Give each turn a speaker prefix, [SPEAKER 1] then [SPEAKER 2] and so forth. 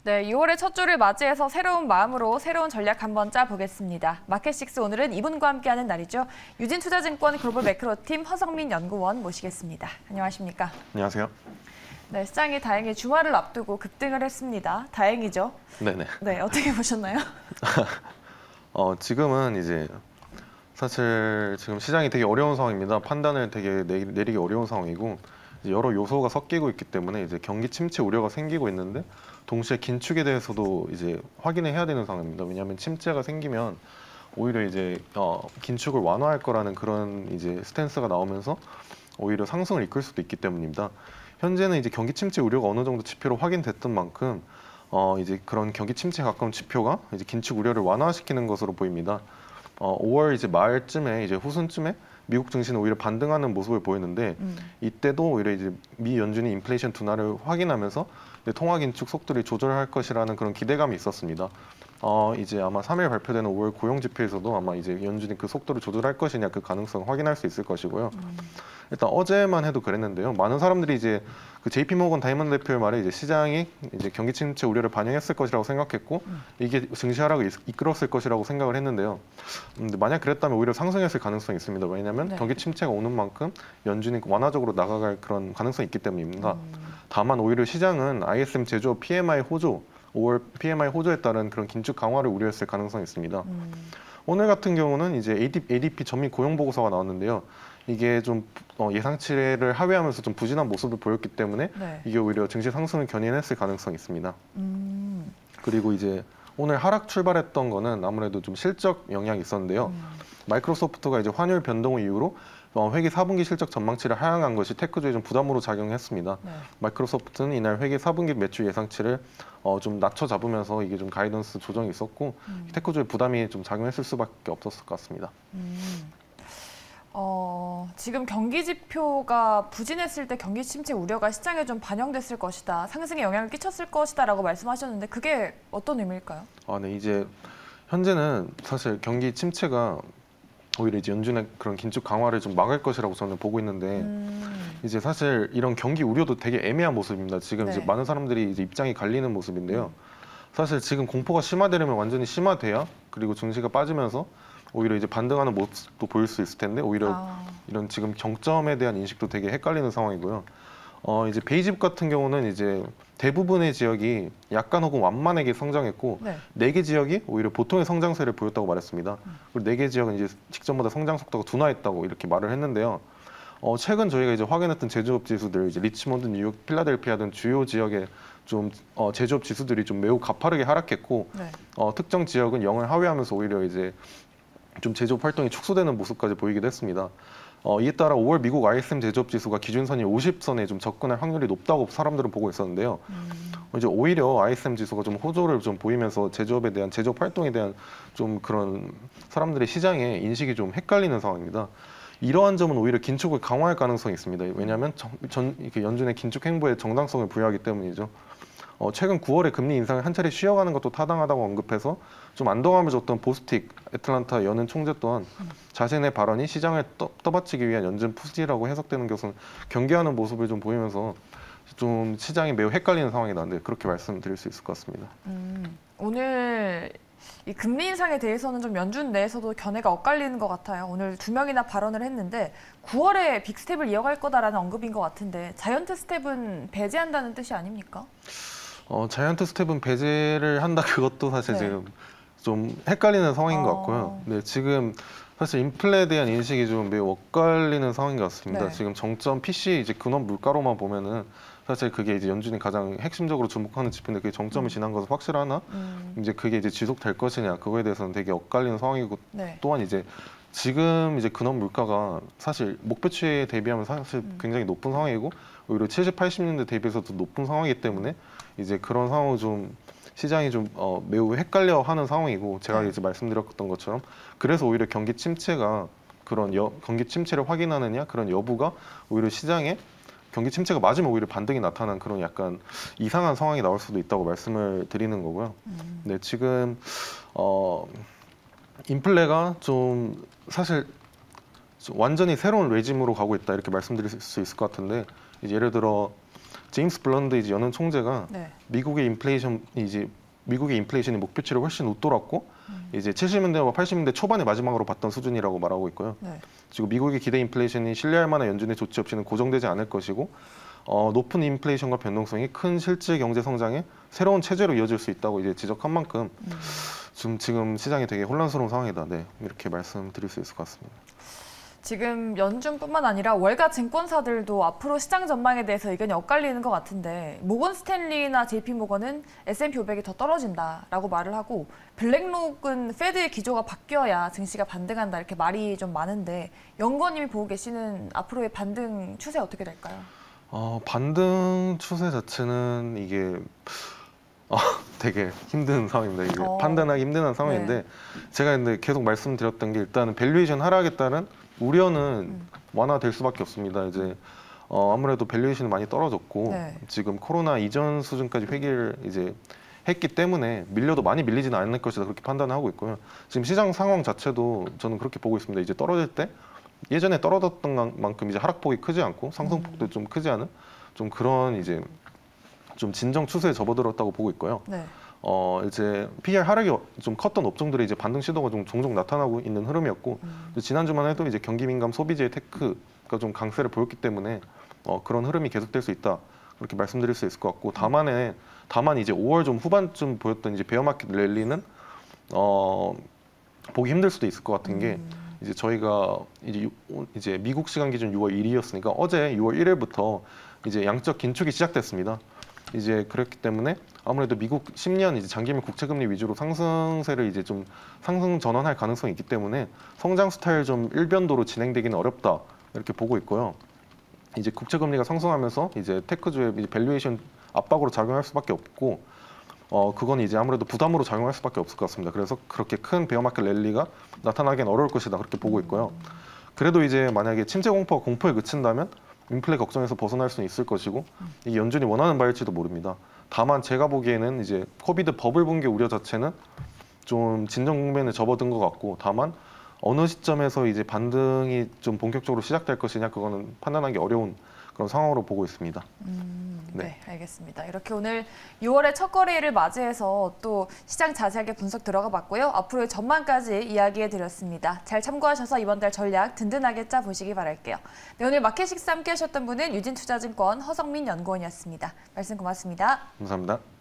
[SPEAKER 1] 네, 6월의 첫 주를 맞이해서 새로운 마음으로 새로운 전략 한번 짜보겠습니다. 마켓식스 오늘은 이분과 함께하는 날이죠. 유진투자증권 글로벌 매크로팀 허성민 연구원 모시겠습니다. 안녕하십니까?
[SPEAKER 2] 안녕하세요.
[SPEAKER 1] 네, 시장이 다행히 주말을 앞두고 급등을 했습니다. 다행이죠?
[SPEAKER 2] 네네.
[SPEAKER 1] 네, 어떻게 보셨나요?
[SPEAKER 2] 지금은 이제 사실 지금 시장이 되게 어려운 상황입니다. 판단을 되게 내리기 어려운 상황이고 이제 여러 요소가 섞이고 있기 때문에 이제 경기 침체 우려가 생기고 있는데 동시에 긴축에 대해서도 이제 확인을 해야 되는 상황입니다. 왜냐하면 침체가 생기면 오히려 이제 긴축을 완화할 거라는 그런 이제 스탠스가 나오면서 오히려 상승을 이끌 수도 있기 때문입니다. 현재는 이제 경기 침체 우려가 어느 정도 지표로 확인됐던 만큼 이제 그런 경기 침체에 가까운 지표가 이제 긴축 우려를 완화시키는 것으로 보입니다. 5월 이제 말쯤에 이제 후순쯤에 미국 증시는 오히려 반등하는 모습을 보였는데 이때도 오히려 이제 미 연준이 인플레이션 둔화를 확인하면서 통화 긴축 속도를 조절할 것이라는 그런 기대감이 있었습니다. 이제 아마 3일 발표되는 5월 고용 지표에서도 아마 이제 연준이 그 속도를 조절할 것이냐 그 가능성 확인할 수 있을 것이고요. 일단 어제만 해도 그랬는데요. 많은 사람들이 이제 그 JP 모건 다이먼 대표의 말에 이제 시장이 이제 경기 침체 우려를 반영했을 것이라고 생각했고 이게 증시 하락을 이끌었을 것이라고 생각을 했는데요. 근데 만약 그랬다면 오히려 상승했을 가능성이 있습니다. 왜냐하면 경기 침체가 오는 만큼 연준이 완화적으로 나아갈 그런 가능성이 있기 때문입니다. 다만 오히려 시장은 ISM 제조업 PMI 호조 5월 PMI 호조에 따른 그런 긴축 강화를 우려했을 가능성이 있습니다. 오늘 같은 경우는 이제 ADP 전민 고용 보고서가 나왔는데요. 이게 좀 예상치를 하회하면서 좀 부진한 모습을 보였기 때문에 이게 오히려 증시 상승을 견인했을 가능성이 있습니다. 그리고 이제 오늘 하락 출발했던 거는 아무래도 좀 실적 영향이 있었는데요. 마이크로소프트가 이제 환율 변동을 이유로 회계 4분기 실적 전망치를 하향한 것이 테크주에 좀 부담으로 작용했습니다. 마이크로소프트는 이날 회계 4분기 매출 예상치를 좀 낮춰 잡으면서 이게 좀 가이던스 조정이 있었고 테크주에 부담이 좀 작용했을 수밖에 없었을 것 같습니다.
[SPEAKER 1] 지금 경기 지표가 부진했을 때 경기 침체 우려가 시장에 좀 반영됐을 것이다. 상승에 영향을 끼쳤을 것이다라고 말씀하셨는데 그게 어떤 의미일까요?
[SPEAKER 2] 네, 이제 현재는 사실 경기 침체가 오히려 이제 연준의 그런 긴축 강화를 좀 막을 것이라고 저는 보고 있는데 이제 사실 이런 경기 우려도 되게 애매한 모습입니다. 지금 이제 많은 사람들이 이제 입장이 갈리는 모습인데요. 사실 지금 공포가 심화되려면 완전히 심화돼야 그리고 증시가 빠지면서 오히려 이제 반등하는 모습도 보일 수 있을 텐데 오히려 이런 지금 정점에 대한 인식도 되게 헷갈리는 상황이고요. 이제 베이직 같은 경우는 이제 대부분의 지역이 약간 혹은 완만하게 성장했고 4개 지역이 오히려 보통의 성장세를 보였다고 말했습니다. 그리고 4개 지역은 이제 직전보다 성장 속도가 둔화했다고 이렇게 말을 했는데요. 최근 저희가 이제 확인했던 제조업 지수들, 이제 리치몬드, 뉴욕, 필라델피아 등 주요 지역의 좀 제조업 지수들이 좀 매우 가파르게 하락했고 특정 지역은 0을 하회하면서 오히려 이제 좀 제조업 활동이 축소되는 모습까지 보이기도 했습니다. 이에 따라 5월 미국 ISM 제조업 지수가 기준선이 50선에 좀 접근할 확률이 높다고 사람들은 보고 있었는데요. 이제 오히려 ISM 지수가 좀 호조를 좀 보이면서 제조업에 대한 제조업 활동에 대한 좀 그런 사람들의 시장의 인식이 좀 헷갈리는 상황입니다. 이러한 점은 오히려 긴축을 강화할 가능성이 있습니다. 왜냐하면 연준의 긴축 행보에 정당성을 부여하기 때문이죠. 최근 9월에 금리 인상을 한 차례 쉬어가는 것도 타당하다고 언급해서 좀 안도감을 줬던 보스틱 애틀란타 연은 총재 또한 자신의 발언이 시장을 떠받치기 위한 연준 푸시라고 해석되는 것은 경계하는 모습을 좀 보이면서 좀 시장이 매우 헷갈리는 상황이 나는데 그렇게 말씀드릴 수 있을 것 같습니다.
[SPEAKER 1] 오늘 이 금리 인상에 대해서는 좀 연준 내에서도 견해가 엇갈리는 것 같아요. 오늘 2명이나 발언을 했는데 9월에 빅스텝을 이어갈 거다라는 언급인 것 같은데 자이언트 스텝은 배제한다는 뜻이 아닙니까?
[SPEAKER 2] 자이언트 스텝은 배제를 한다 그것도 사실 지금 좀 헷갈리는 상황인 것 같고요. 네, 지금 사실 인플레에 대한 인식이 좀 매우 엇갈리는 상황인 것 같습니다. 지금 정점 PC 이제 근원 물가로만 보면은 사실 그게 이제 연준이 가장 핵심적으로 주목하는 지표인데 그게 정점이 지난 것은 확실하나 이제 그게 이제 지속될 것이냐 그거에 대해서는 되게 엇갈리는 상황이고 또한 이제 지금 이제 근원 물가가 사실 목표치에 대비하면 사실 굉장히 높은 상황이고 오히려 70, 80년대 대비해서도 높은 상황이기 때문에 이제 그런 상황을 좀 시장이 좀 매우 헷갈려하는 상황이고 제가 이제 말씀드렸던 것처럼 그래서 오히려 경기 침체가 그런 경기 침체를 확인하느냐 그런 여부가 오히려 시장에 경기 침체가 맞으면 오히려 반등이 나타난 그런 약간 이상한 상황이 나올 수도 있다고 말씀을 드리는 거고요. 네, 지금 인플레가 좀 사실 완전히 새로운 레짐으로 가고 있다 이렇게 말씀드릴 수 있을 것 같은데 이제 예를 들어 제임스 블런드 이제 연은 총재가
[SPEAKER 1] 네.
[SPEAKER 2] 미국의 인플레이션이 목표치를 훨씬 웃돌았고 이제 70년대와 80년대 초반에 마지막으로 봤던 수준이라고 말하고 있고요.
[SPEAKER 1] 네.
[SPEAKER 2] 지금 미국의 기대 인플레이션이 신뢰할 만한 연준의 조치 없이는 고정되지 않을 것이고 높은 인플레이션과 변동성이 큰 실질 경제 성장의 새로운 체제로 이어질 수 있다고 이제 지적한 만큼 지금 시장이 되게 혼란스러운 상황이다. 네, 이렇게 말씀드릴 수 있을 것 같습니다.
[SPEAKER 1] 지금 연준뿐만 아니라 월가 증권사들도 앞으로 시장 전망에 대해서 의견이 엇갈리는 것 같은데 모건 스탠리나 JP 모건은 S&P 500이 더 떨어진다라고 말을 하고 블랙록은 페드의 기조가 바뀌어야 증시가 반등한다 이렇게 말이 좀 많은데 연구원님이 보고 계시는 앞으로의 반등 추세 어떻게 될까요?
[SPEAKER 2] 반등 추세 자체는 이게 되게 힘든 상황입니다. 이게 판단하기 힘든 상황인데 제가 근데 계속 말씀드렸던 게 일단은 밸류에이션 하락에 따른 우려는 완화될 수밖에 없습니다. 이제 아무래도 밸류에이션이 많이 떨어졌고 지금 코로나 이전 수준까지 회귀를 이제 했기 때문에 밀려도 많이 밀리지는 않을 것이다 그렇게 판단하고 있고요. 지금 시장 상황 자체도 저는 그렇게 보고 있습니다. 이제 떨어질 때 예전에 떨어졌던 만큼 이제 하락폭이 크지 않고 상승폭도 좀 크지 않은 좀 그런 이제 좀 진정 추세에 접어들었다고 보고 있고요. 이제 PER 하락이 좀 컸던 업종들이 이제 반등 시도가 좀 종종 나타나고 있는 흐름이었고 지난주만 해도 이제 경기 민감 소비재의 테크가 좀 강세를 보였기 때문에 그런 흐름이 계속될 수 있다 그렇게 말씀드릴 수 있을 것 같고 다만 이제 5월 좀 후반쯤 보였던 이제 베어마켓 랠리는 보기 힘들 수도 있을 것 같은 게 이제 저희가 이제 미국 시간 기준 6월 1일이었으니까 어제 6월 1일부터 이제 양적 긴축이 시작됐습니다. 이제 그렇기 때문에 아무래도 미국 10년 이제 장기밀 국채금리 위주로 상승세를 이제 좀 상승 전환할 가능성이 있기 때문에 성장 스타일 좀 일변도로 진행되기는 어렵다 이렇게 보고 있고요. 이제 국채금리가 상승하면서 이제 테크주의 이제 밸류에이션 압박으로 작용할 수밖에 없고 그건 이제 아무래도 부담으로 작용할 수밖에 없을 것 같습니다. 그래서 그렇게 큰 베어마켓 랠리가 나타나기는 어려울 것이다 그렇게 보고 있고요. 그래도 이제 만약에 침체 공포가 공포에 그친다면 인플레 걱정에서 벗어날 수는 있을 것이고 이게 연준이 원하는 바일지도 모릅니다. 다만 제가 보기에는 이제 코비드 버블 붕괴 우려 자체는 좀 진정 국면에 접어든 것 같고 다만 어느 시점에서 이제 반등이 좀 본격적으로 시작될 것이냐 그거는 판단하기 어려운 그런 상황으로 보고 있습니다.
[SPEAKER 1] 네, 알겠습니다. 이렇게 오늘 6월의 첫 거래일을 맞이해서 또 시장 자세하게 분석 들어가 봤고요. 앞으로의 전망까지 이야기해 드렸습니다. 잘 참고하셔서 이번 달 전략 든든하게 짜보시기 바랄게요. 네, 오늘 마켓식스 함께 하셨던 분은 유진투자증권 허성민 연구원이었습니다. 말씀 고맙습니다.
[SPEAKER 2] 감사합니다.